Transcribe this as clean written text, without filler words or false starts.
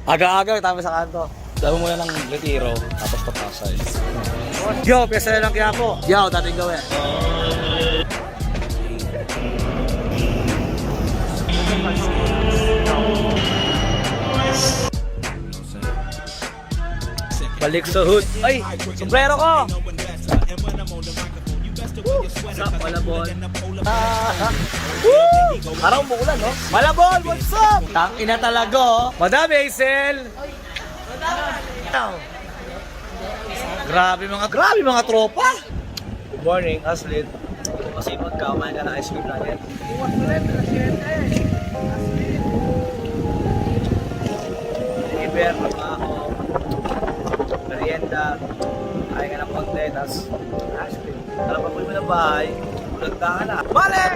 Aga-aga, tama sa kanto. Dami mo na ng Retiro, tapos Papasay. Yo, piyesa na lang kaya po. Yo, dating gawin. Balik sa hood. Ay, sombrero ko! What's up, Malabon? Parang umuulan, no? Malabon, what's up? Tangina talaga, oh. Madam Hazel! Grabe mga tropa! Good morning, Aslid. Masipag ka, kumain ka ng ice cream natin. Iber, ako. Merienda, kaya ka ng konti, tapos ice cream. Alam pa po mo ng bahay, bulag ka na. Mali!